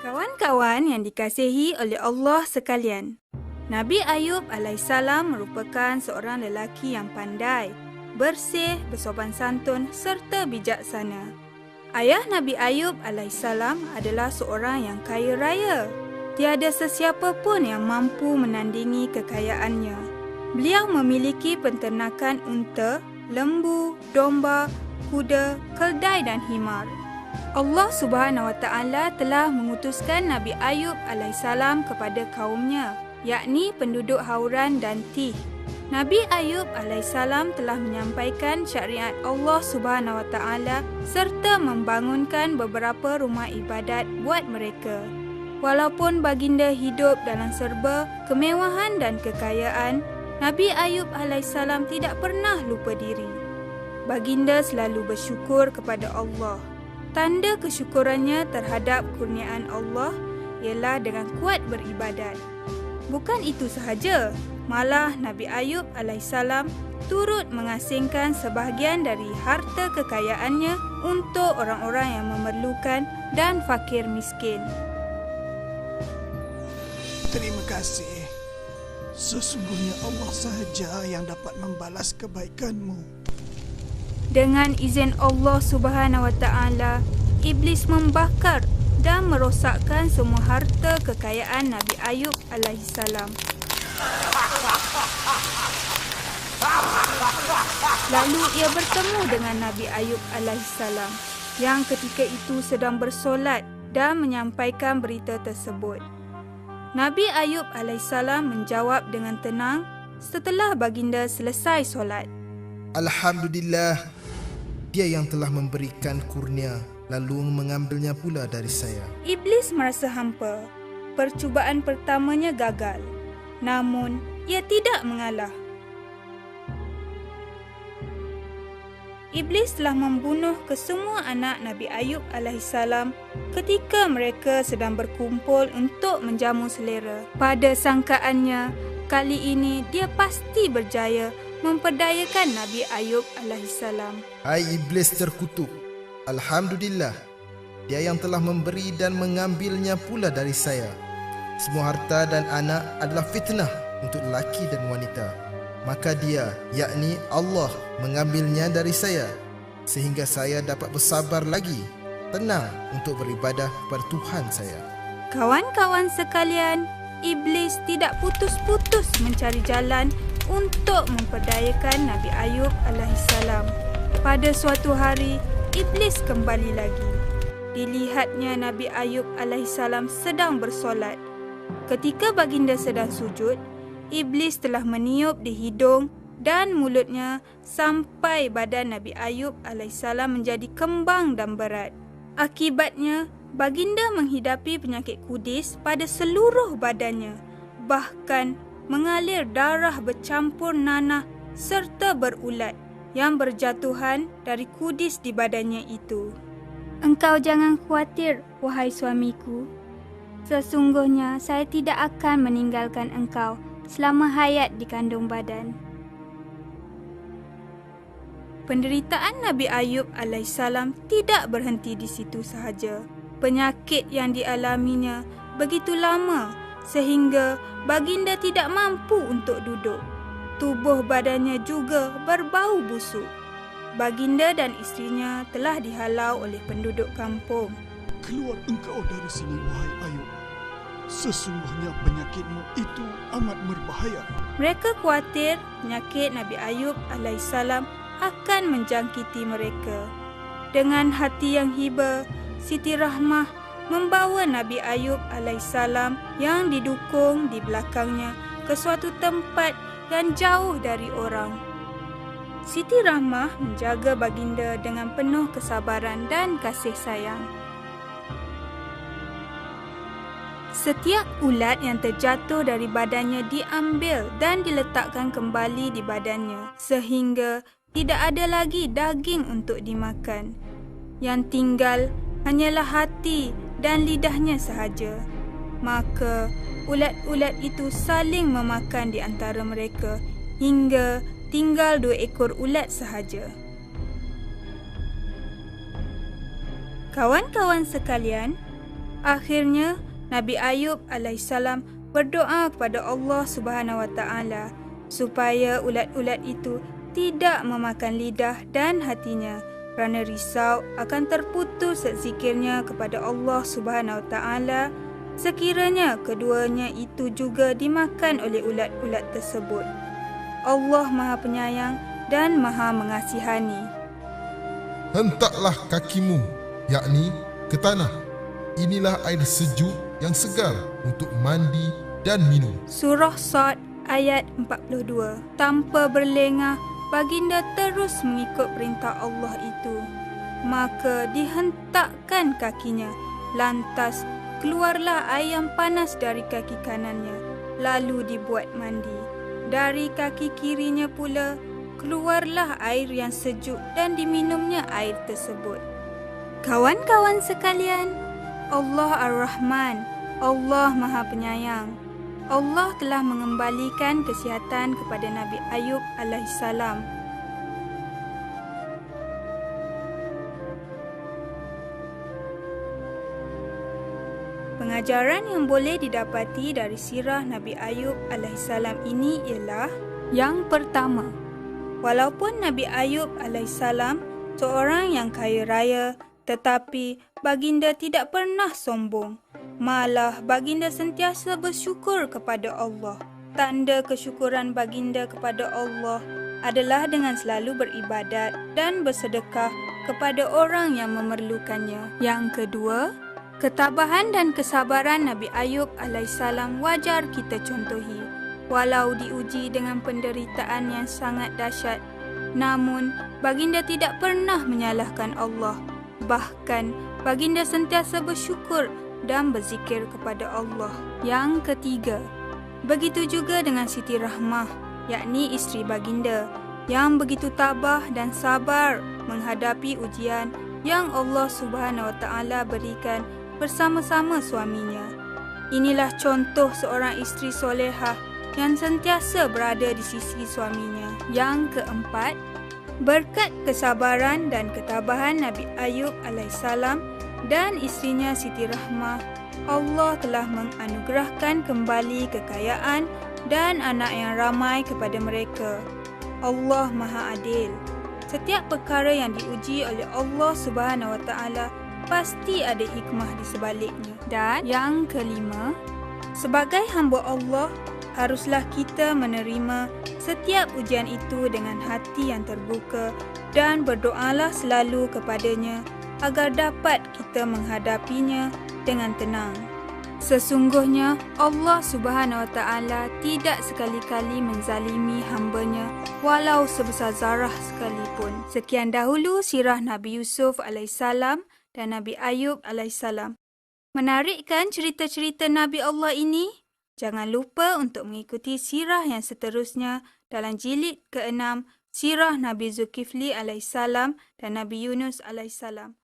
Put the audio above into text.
Kawan-kawan yang dikasihi oleh Allah sekalian, Nabi Ayub alaihissalam merupakan seorang lelaki yang pandai, bersih, bersopan santun serta bijaksana. Ayah Nabi Ayub alaihissalam adalah seorang yang kaya raya. Tiada sesiapa pun yang mampu menandingi kekayaannya. Beliau memiliki penternakan unta, lembu, domba, kuda, keldai dan himar. Allah Subhanahu Wa Taala telah mengutuskan Nabi Ayub alaihissalam kepada kaumnya, yakni penduduk Hauran dan Tih. Nabi Ayub alaihissalam telah menyampaikan syariat Allah Subhanahu Wa Taala serta membangunkan beberapa rumah ibadat buat mereka. Walaupun baginda hidup dalam serba kemewahan dan kekayaan, Nabi Ayub alaihissalam tidak pernah lupa diri. Baginda selalu bersyukur kepada Allah. Tanda kesyukurannya terhadap kurniaan Allah ialah dengan kuat beribadat. Bukan itu sahaja, malah Nabi Ayub alaihissalam turut mengasingkan sebahagian dari harta kekayaannya untuk orang-orang yang memerlukan dan fakir miskin. Terima kasih. Sesungguhnya Allah sahaja yang dapat membalas kebaikanmu. Dengan izin Allah Subhanahu Wa Taala, iblis membakar dan merosakkan semua harta kekayaan Nabi Ayub alaihissalam. Lalu ia bertemu dengan Nabi Ayub alaihissalam yang ketika itu sedang bersolat dan menyampaikan berita tersebut. Nabi Ayub alaihissalam menjawab dengan tenang setelah baginda selesai solat. Alhamdulillah, Dia yang telah memberikan kurnia lalu mengambilnya pula dari saya. Iblis merasa hampa. Percubaan pertamanya gagal. Namun, ia tidak mengalah. Iblis telah membunuh kesemua anak Nabi Ayub alaihissalam ketika mereka sedang berkumpul untuk menjamu selera. Pada sangkaannya, kali ini dia pasti berjaya memperdayakan Nabi Ayub alaihissalam. Hai iblis terkutuk, Alhamdulillah, Dia yang telah memberi dan mengambilnya pula dari saya. Semua harta dan anak adalah fitnah untuk lelaki dan wanita. Maka Dia, yakni Allah, mengambilnya dari saya sehingga saya dapat bersabar lagi, tenang untuk beribadah kepada Tuhan saya. Kawan-kawan sekalian, iblis tidak putus-putus mencari jalan untuk memperdayakan Nabi Ayub alaihissalam. Pada suatu hari, iblis kembali lagi. Dilihatnya Nabi Ayub alaihissalam sedang bersolat. Ketika baginda sedang sujud, iblis telah meniup di hidung dan mulutnya sampai badan Nabi Ayub alaihissalam menjadi kembang dan berat. Akibatnya, baginda menghidapi penyakit kudis pada seluruh badannya. Bahkan mengalir darah bercampur nanah serta berulat yang berjatuhan dari kudis di badannya itu. Engkau jangan khawatir, wahai suamiku. Sesungguhnya saya tidak akan meninggalkan engkau selama hayat di kandung badan. Penderitaan Nabi Ayub alaihissalam tidak berhenti di situ sahaja. Penyakit yang dialaminya begitu lama sehingga baginda tidak mampu untuk duduk. Tubuh badannya juga berbau busuk. Baginda dan isterinya telah dihalau oleh penduduk kampung. Keluar engkau dari sini, wahai Ayub. Sesungguhnya penyakitmu itu amat berbahaya. Mereka khawatir penyakit Nabi Ayub alaihissalam akan menjangkiti mereka. Dengan hati yang hiba, Siti Rahmah membawa Nabi Ayub alaihissalam yang didukung di belakangnya ke suatu tempat yang jauh dari orang. Siti Rahmah menjaga baginda dengan penuh kesabaran dan kasih sayang. Setiap ulat yang terjatuh dari badannya diambil dan diletakkan kembali di badannya sehingga tidak ada lagi daging untuk dimakan. Yang tinggal hanyalah hati dan lidahnya sahaja. Maka ulat-ulat itu saling memakan di antara mereka hingga tinggal 2 ekor ulat sahaja. Kawan-kawan sekalian, Akhirnya, Nabi Ayub alaihissalam berdoa kepada Allah Subhanahu Wa Taala supaya ulat-ulat itu tidak memakan lidah dan hatinya kerana risau akan terputus zikirnya kepada Allah Subhanahu Wa Taala sekiranya keduanya itu juga dimakan oleh ulat-ulat tersebut. Allah Maha Penyayang dan Maha Mengasihani. Hentaklah kakimu, yakni ke tanah. Inilah air sejuk yang segar untuk mandi dan minum. Surah Sad ayat 42. Tanpa berlengah, baginda terus mengikut perintah Allah itu. Maka dihentakkan kakinya. Lantas keluarlah air yang panas dari kaki kanannya. Lalu dibuat mandi. Dari kaki kirinya pula keluarlah air yang sejuk dan diminumnya air tersebut. Kawan-kawan sekalian, Allah Ar-Rahman, Allah Maha Penyayang. Allah telah mengembalikan kesihatan kepada Nabi Ayub alaihissalam. Pengajaran yang boleh didapati dari sirah Nabi Ayub alaihissalam ini ialah: yang pertama, walaupun Nabi Ayub alaihissalam seorang yang kaya raya, tetapi baginda tidak pernah sombong. Malah baginda sentiasa bersyukur kepada Allah. Tanda kesyukuran baginda kepada Allah adalah dengan selalu beribadat dan bersedekah kepada orang yang memerlukannya. Yang kedua, ketabahan dan kesabaran Nabi Ayub alaihissalam wajar kita contohi. Walau diuji dengan penderitaan yang sangat dahsyat, namun baginda tidak pernah menyalahkan Allah. Bahkan baginda sentiasa bersyukur dan berzikir kepada Allah. Yang ketiga, begitu juga dengan Siti Rahmah, yakni isteri baginda, yang begitu tabah dan sabar menghadapi ujian yang Allah Subhanahu Wa Taala berikan bersama-sama suaminya. Inilah contoh seorang isteri solehah yang sentiasa berada di sisi suaminya. Yang keempat, berkat kesabaran dan ketabahan Nabi Ayub alaihissalam dan isterinya Siti Rahmah, Allah telah menganugerahkan kembali kekayaan dan anak yang ramai kepada mereka. Allah Maha Adil. Setiap perkara yang diuji oleh Allah Subhanahu Wa Taala pasti ada hikmah di sebaliknya. Dan yang kelima, sebagai hamba Allah, haruslah kita menerima setiap ujian itu dengan hati yang terbuka dan berdoalah selalu kepadanya agar dapat kita menghadapinya dengan tenang. Sesungguhnya Allah Subhanahu Wa Taala tidak sekali-kali menzalimi hamba-Nya walau sebesar zarah sekalipun. Sekian dahulu sirah Nabi Yusuf alaihissalam dan Nabi Ayub alaihissalam. Menarik kan cerita-cerita Nabi Allah ini? Jangan lupa untuk mengikuti sirah yang seterusnya dalam jilid ke-6, sirah Nabi Zulkifli alaihissalam dan Nabi Yunus alaihissalam.